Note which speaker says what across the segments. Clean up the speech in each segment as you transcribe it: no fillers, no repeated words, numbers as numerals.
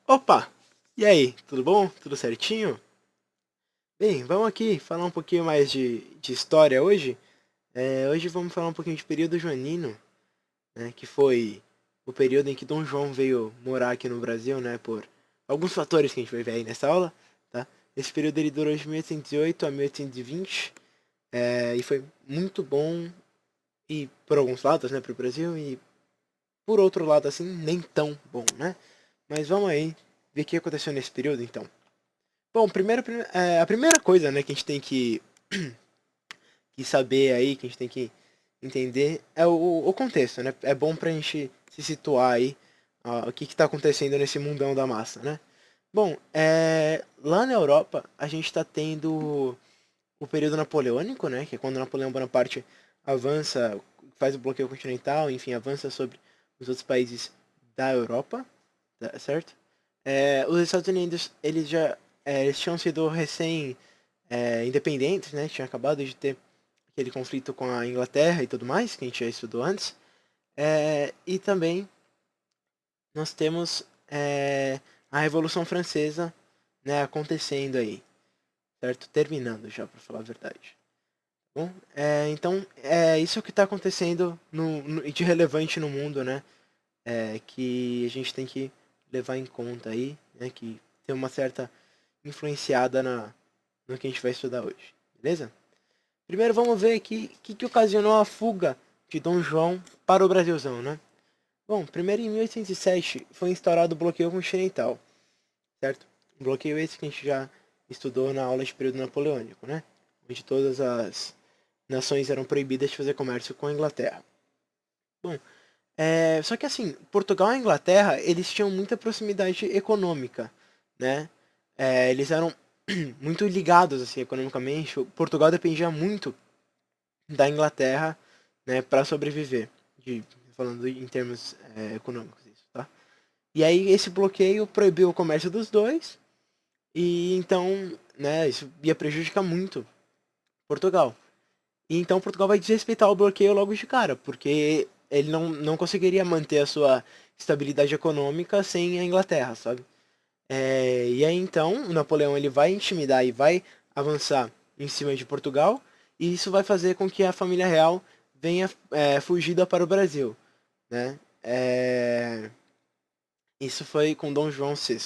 Speaker 1: Opa! E aí, tudo bom? Tudo certinho? Bem, vamos aqui falar um pouquinho mais de história hoje. Hoje vamos falar um pouquinho de período joanino, né, que foi o período em que Dom João veio morar aqui no Brasil, né, por alguns fatores que a gente vai ver aí nessa aula, tá? Esse período ele durou de 1808 a 1820, e foi muito bom e por alguns lados, né, para o Brasil e por outro lado assim nem tão bom, né? Mas vamos aí ver o que aconteceu nesse período, então. Bom, a primeira coisa, né, que a gente tem que saber aí, que a gente tem que entender é o contexto, né? É bom pra gente se situar aí, o que está acontecendo nesse mundão da massa, né? Bom, lá na Europa a gente está tendo o período napoleônico, né? Que é quando Napoleão Bonaparte avança, faz o bloqueio continental, enfim, avança sobre os outros países da Europa, tá certo? Os Estados Unidos, eles tinham sido independentes, né? Tinha acabado de ter aquele conflito com a Inglaterra e tudo mais, que a gente já estudou antes. E também nós temos a Revolução Francesa, né, acontecendo aí, certo? Terminando já, para falar a verdade. Bom, então, isso é o que está acontecendo de relevante no mundo, né? Que a gente tem que levar em conta aí, né? Que tem uma certa influenciada no que a gente vai estudar hoje, beleza? Primeiro vamos ver aqui o que ocasionou a fuga de Dom João para o Brasilzão, né? Bom, primeiro em 1807 foi instaurado o bloqueio continental, certo? Um bloqueio esse que a gente já estudou na aula de período napoleônico, né? Onde todas as nações eram proibidas de fazer comércio com a Inglaterra. Bom, só que assim, Portugal e a Inglaterra, eles tinham muita proximidade econômica, né? Eles eram muito ligados assim economicamente. Portugal dependia muito da Inglaterra, né, para sobreviver, falando em termos econômicos isso, tá? E aí esse bloqueio proibiu o comércio dos dois e então, né, isso ia prejudicar muito Portugal. E então Portugal vai desrespeitar o bloqueio logo de cara, porque ele não conseguiria manter a sua estabilidade econômica sem a Inglaterra, sabe? E aí então o Napoleão ele vai intimidar e vai avançar em cima de Portugal, e isso vai fazer com que a família real venha fugida para o Brasil, né? Isso foi com Dom João VI,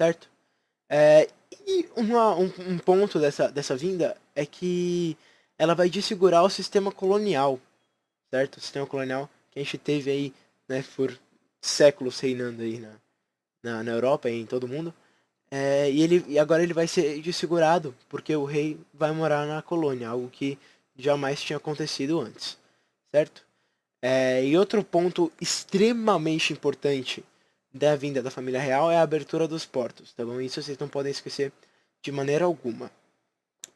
Speaker 1: certo? E um ponto dessa vinda é que ela vai dessegurar o sistema colonial, certo? O sistema colonial que a gente teve aí, né, por séculos reinando aí na Europa e em todo mundo. E agora ele vai ser desfigurado, porque o rei vai morar na colônia, algo que jamais tinha acontecido antes, certo? E outro ponto extremamente importante da vinda da família real é a abertura dos portos, tá bom? Isso vocês não podem esquecer de maneira alguma,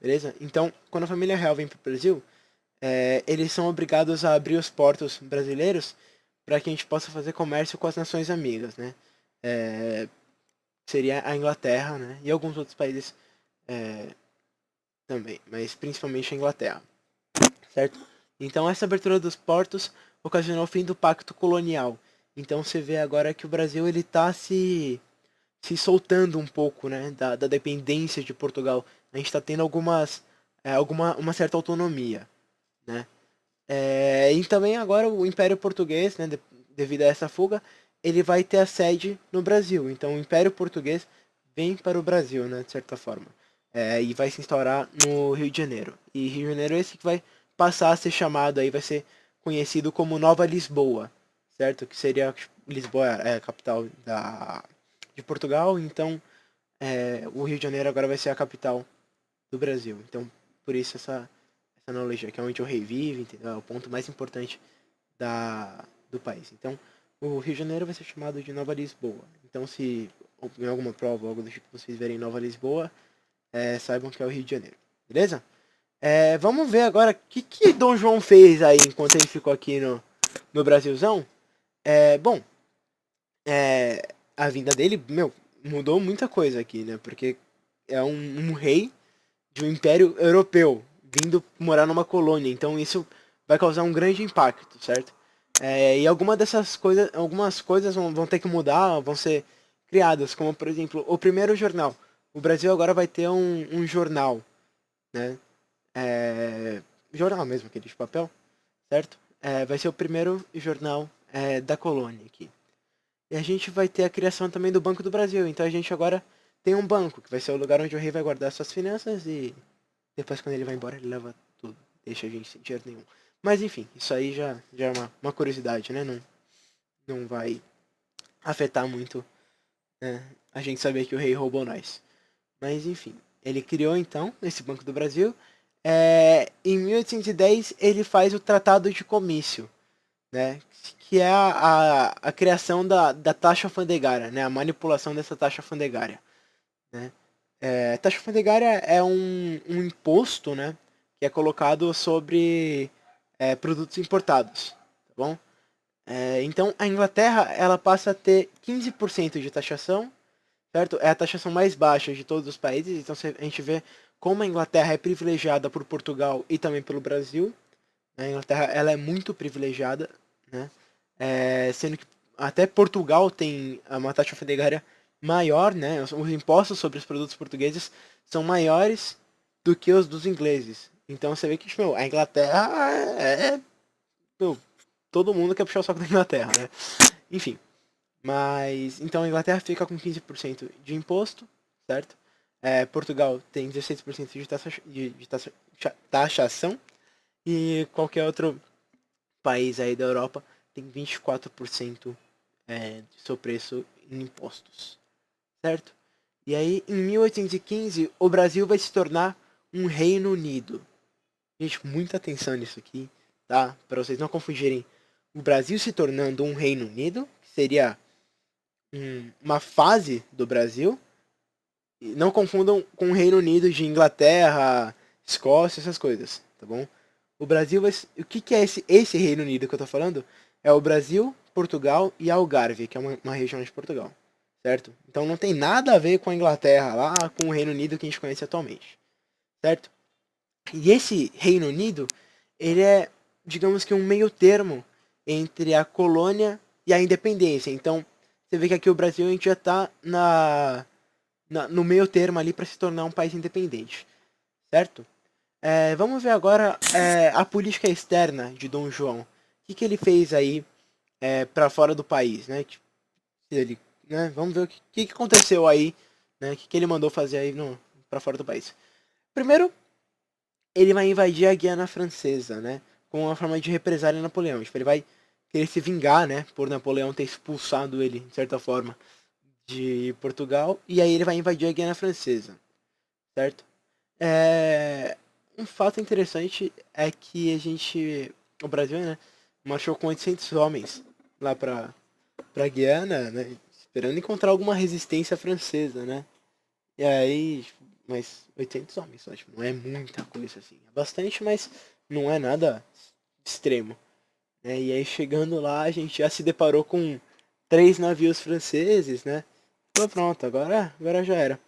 Speaker 1: beleza? Então, quando a família real vem para o Brasil, eles são obrigados a abrir os portos brasileiros para que a gente possa fazer comércio com as nações amigas, né? É, Seria a Inglaterra, né? E alguns outros países é, também, mas principalmente a Inglaterra, certo? Então essa abertura dos portos ocasionou o fim do pacto colonial. Então você vê agora que o Brasil ele está se soltando um pouco, né, da dependência de Portugal. A gente está tendo uma certa autonomia, né? E também agora o Império Português, né, devido a essa fuga, ele vai ter a sede no Brasil. Então o Império Português vem para o Brasil, né, de certa forma. E vai se instaurar no Rio de Janeiro. E Rio de Janeiro é esse que vai passar a ser chamado aí, vai ser conhecido como Nova Lisboa, certo? Que seria Lisboa é a capital de Portugal, então o Rio de Janeiro agora vai ser a capital do Brasil. Então por isso essa analogia, que é onde o rei vive, entendeu? É o ponto mais importante do país. Então, o Rio de Janeiro vai ser chamado de Nova Lisboa. Então, se em alguma prova ou algo do tipo vocês verem Nova Lisboa, saibam que é o Rio de Janeiro. Beleza? Vamos ver agora o que Dom João fez aí enquanto ele ficou aqui no Brasilzão. Bom, a vinda dele, meu, mudou muita coisa aqui, né? Porque é um rei de um império europeu vindo morar numa colônia. Então isso vai causar um grande impacto, certo? E algumas coisas vão ter que mudar, vão ser criadas, como por exemplo, o primeiro jornal. O Brasil agora vai ter um jornal, né? Jornal mesmo, aquele de papel, certo? Vai ser o primeiro jornal da colônia aqui. E a gente vai ter a criação também do Banco do Brasil. Então a gente agora tem um banco, que vai ser o lugar onde o rei vai guardar suas finanças e depois quando ele vai embora ele leva tudo. Deixa a gente sem dinheiro nenhum. Mas enfim, isso aí já é uma curiosidade, né? Não vai afetar muito, né, a gente saber que o rei roubou nós. Mas enfim, ele criou então esse Banco do Brasil. Em 1810 ele faz o Tratado de Comício, né? Que é a criação da taxa alfandegária, né? A manipulação dessa taxa alfandegária, né? Taxa alfandegária é um imposto, né? Que é colocado sobre produtos importados, tá bom? Então a Inglaterra ela passa a ter 15% de taxação, certo? É a taxação mais baixa de todos os países, então a gente vê como a Inglaterra é privilegiada por Portugal e também pelo Brasil. A Inglaterra ela é muito privilegiada, né? Sendo que até Portugal tem uma taxa alfandegária maior, né? Os impostos sobre os produtos portugueses são maiores do que os dos ingleses. Então você vê que tipo, a Inglaterra meu, todo mundo quer puxar o saco da Inglaterra, né? Enfim, mas então a Inglaterra fica com 15% de imposto, certo? Portugal tem 16% de taxação e qualquer outro país aí da Europa tem 24% de seu preço em impostos, certo? E aí, em 1815, o Brasil vai se tornar um Reino Unido. Gente, muita atenção nisso aqui, tá? Para vocês não confundirem o Brasil se tornando um Reino Unido, que seria uma fase do Brasil. E não confundam com o Reino Unido de Inglaterra, Escócia, essas coisas, tá bom? O Brasil, o que é esse Reino Unido que eu tô falando? É o Brasil, Portugal e Algarve, que é uma região de Portugal, certo? Então não tem nada a ver com a Inglaterra lá, com o Reino Unido que a gente conhece atualmente, certo? E esse Reino Unido, ele é, digamos que um meio termo entre a colônia e a independência. Então, você vê que aqui o Brasil a gente já está no meio termo ali para se tornar um país independente, certo? Vamos ver agora a política externa de Dom João. O que ele fez aí para fora do país, né? Tipo, ele, né? Vamos ver o que aconteceu aí, né? O que ele mandou fazer aí para fora do país. Primeiro, ele vai invadir a Guiana Francesa, né? Com uma forma de represália a Napoleão. Tipo, ele vai querer se vingar, né? Por Napoleão ter expulsado ele, de certa forma, de Portugal. E aí ele vai invadir a Guiana Francesa, certo? Um fato interessante é que o Brasil, né? Marchou com 800 homens lá pra Guiana, né? Esperando encontrar alguma resistência francesa, né? E aí, mas 800 homens só, tipo, não é muita coisa assim. É bastante, mas não é nada extremo. Né? E aí chegando lá, a gente já se deparou com 3 navios franceses, né? Falou, pronto, agora já era.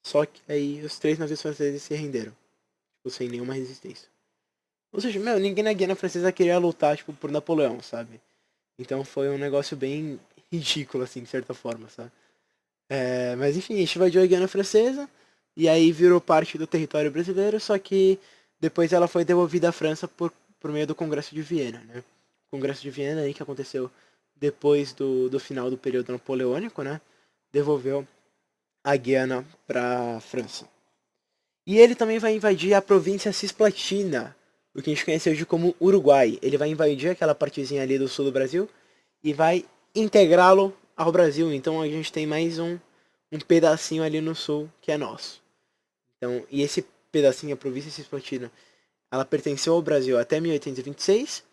Speaker 1: Só que aí os 3 navios franceses se renderam, tipo, sem nenhuma resistência. Ou seja, meu, ninguém na Guiana Francesa queria lutar, tipo, por Napoleão, sabe? Então foi um negócio bem ridículo, assim, de certa forma, sabe? Mas enfim, a gente invadiu a Guiana Francesa e aí virou parte do território brasileiro, só que depois ela foi devolvida à França por meio do Congresso de Viena, né? O Congresso de Viena aí que aconteceu depois do final do período napoleônico, né? Devolveu a Guiana para a França. E ele também vai invadir a província Cisplatina, o que a gente conhece hoje como Uruguai. Ele vai invadir aquela partezinha ali do sul do Brasil e vai integrá-lo ao Brasil. Então a gente tem mais um pedacinho ali no sul que é nosso. Então, e esse pedacinho, a província Cisplatina, ela pertenceu ao Brasil até 1826,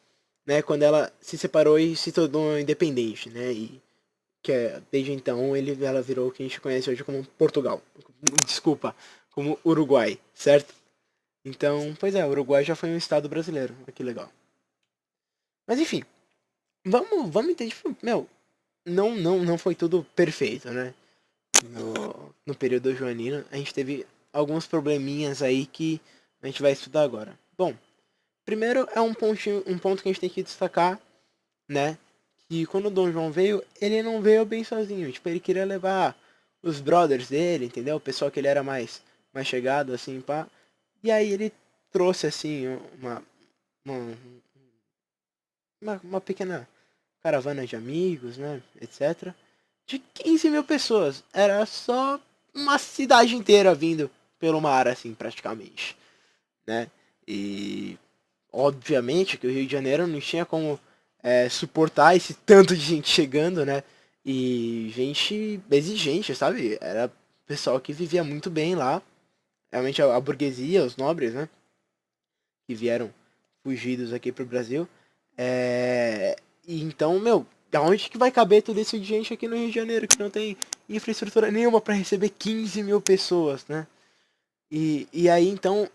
Speaker 1: né, quando ela se separou e se tornou independente, né, e desde então ela virou o que a gente conhece hoje como Portugal. Desculpa, como Uruguai, certo? Então, pois é, o Uruguai já foi um estado brasileiro. Olha que legal. Mas enfim, vamos entender, tipo, meu, não foi tudo perfeito, né? No período joanino, a gente teve alguns probleminhas aí que a gente vai estudar agora. Bom, primeiro é um ponto que a gente tem que destacar, né? que quando o Dom João veio, ele não veio bem sozinho. Tipo, ele queria levar os brothers dele, entendeu? O pessoal que ele era mais chegado, assim, pá. E aí ele trouxe, assim, uma, uma pequena caravana de amigos, né, etc. De 15 mil pessoas. Era só uma cidade inteira vindo pelo mar, assim, praticamente, né? E obviamente que o Rio de Janeiro não tinha como suportar esse tanto de gente chegando, né? E gente exigente, sabe? Era pessoal que vivia muito bem lá. Realmente a burguesia, os nobres, né? Que vieram fugidos aqui pro Brasil. E então, meu, aonde que vai caber tudo isso de gente aqui no Rio de Janeiro que não tem infraestrutura nenhuma para receber 15 mil pessoas, né? E aí então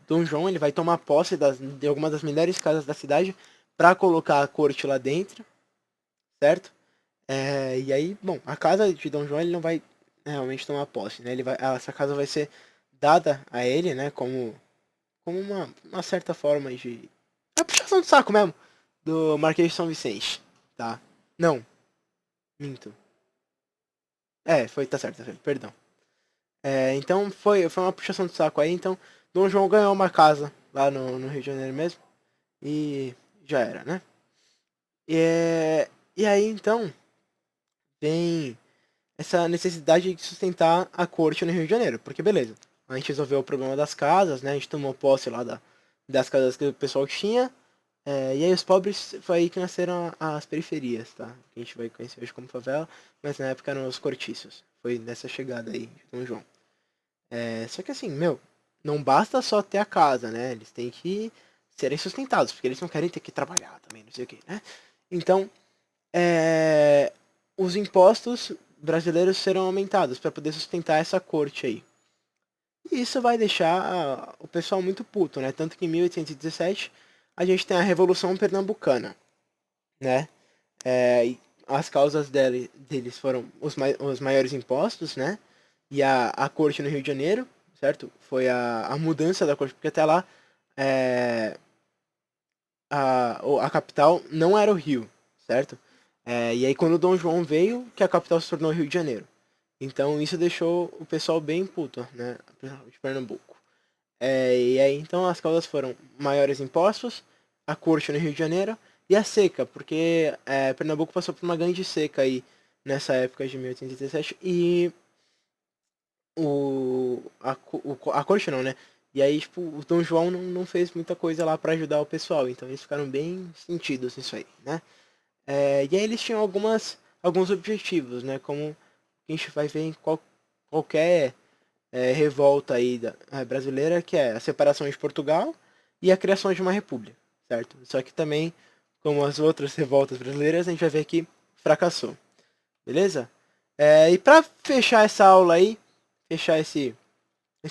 Speaker 1: Dom João ele vai tomar posse de algumas das melhores casas da cidade para colocar a corte lá dentro, certo? E aí, bom, a casa de Dom João ele não vai realmente tomar posse, né? Essa casa vai ser dada a ele, né? Como uma certa forma de é puxação de saco mesmo do Marquês de São Vicente, tá? Não, minto. Tá certo, perdão. Então foi uma puxação de saco aí. Então, Dom João ganhou uma casa lá no Rio de Janeiro mesmo. E já era, né? E aí então vem essa necessidade de sustentar a corte no Rio de Janeiro. Porque beleza, a gente resolveu o problema das casas, né? A gente tomou posse lá das casas que o pessoal tinha. E aí os pobres foi aí que nasceram as periferias, tá? Que a gente vai conhecer hoje como favela, mas na época eram os cortiços. Foi nessa chegada aí de Dom João. Só que assim, meu, não basta só ter a casa, né? Eles têm que serem sustentados, porque eles não querem ter que trabalhar também, não sei o quê, né? Então, os impostos brasileiros serão aumentados para poder sustentar essa corte aí. E isso vai deixar o pessoal muito puto, né? Tanto que em 1817 a gente tem a Revolução Pernambucana, né? E as causas deles foram os maiores impostos, né? E a corte no Rio de Janeiro, certo? Foi a mudança da corte, porque até lá a capital não era o Rio, certo? E aí quando o Dom João veio, que a capital se tornou o Rio de Janeiro. Então isso deixou o pessoal bem puto, né? De Pernambuco. E aí então as causas foram maiores impostos, a corte no Rio de Janeiro e a seca, porque Pernambuco passou por uma grande seca aí nessa época de 1817 e a corte não, né? E aí, tipo, o Dom João não fez muita coisa lá pra ajudar o pessoal, então eles ficaram bem sentidos nisso aí, né? E aí eles tinham alguns objetivos, né? Como a gente vai ver em qualquer revolta aí brasileira, que é a separação de Portugal e a criação de uma república, certo? Só que também, como as outras revoltas brasileiras, a gente vai ver que fracassou, beleza? E para fechar essa aula aí, fechar esse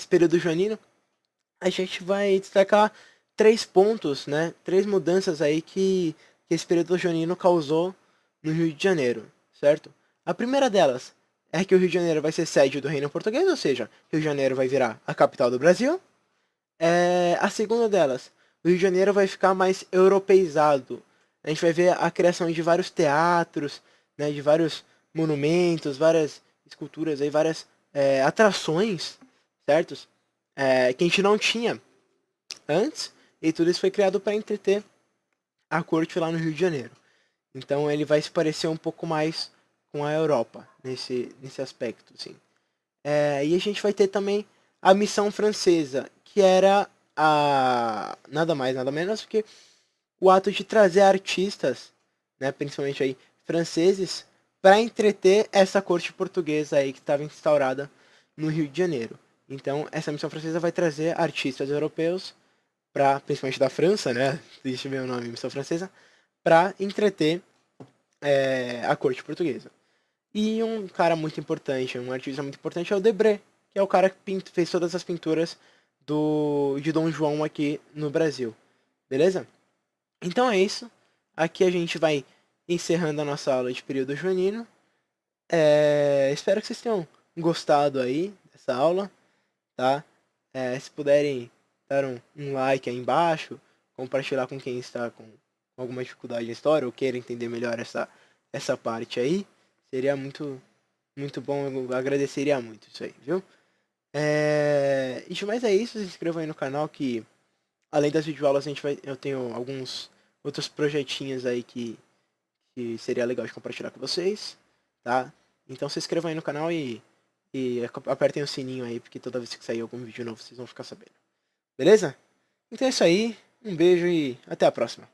Speaker 1: período joanino, a gente vai destacar 3 pontos, né? 3 mudanças aí que esse período joanino causou no Rio de Janeiro, certo? A primeira delas é que o Rio de Janeiro vai ser sede do Reino Português, ou seja, Rio de Janeiro vai virar a capital do Brasil. A segunda delas, o Rio de Janeiro vai ficar mais europeizado. A gente vai ver a criação de vários teatros, né, de vários monumentos, várias esculturas, aí, várias atrações, certos? Que a gente não tinha antes, e tudo isso foi criado para entreter a corte lá no Rio de Janeiro. Então ele vai se parecer um pouco mais com a Europa nesse aspecto, assim. E a gente vai ter também a missão francesa, que era nada mais, nada menos que o ato de trazer artistas, né, principalmente aí franceses, para entreter essa corte portuguesa aí que estava instaurada no Rio de Janeiro. Então, essa missão francesa vai trazer artistas europeus principalmente da França, né? Deixa eu ver o nome, missão francesa, para entreter a corte portuguesa. E um cara muito importante, um artista muito importante é o Debré, que é o cara que fez todas as pinturas de Dom João aqui no Brasil. Beleza? Então é isso. Aqui a gente vai encerrando a nossa aula de período junino. Espero que vocês tenham gostado aí dessa aula, tá? Se puderem dar um like aí embaixo, compartilhar com quem está com com alguma dificuldade em história ou queira entender melhor essa parte aí, seria muito bom, eu agradeceria muito isso aí, viu? Mas é isso, se inscrevam aí no canal que além das videoaulas eu tenho alguns outros projetinhos aí que seria legal de compartilhar com vocês, tá? Então se inscrevam aí no canal e apertem o sininho aí, porque toda vez que sair algum vídeo novo vocês vão ficar sabendo. Beleza? Então é isso aí, um beijo e até a próxima.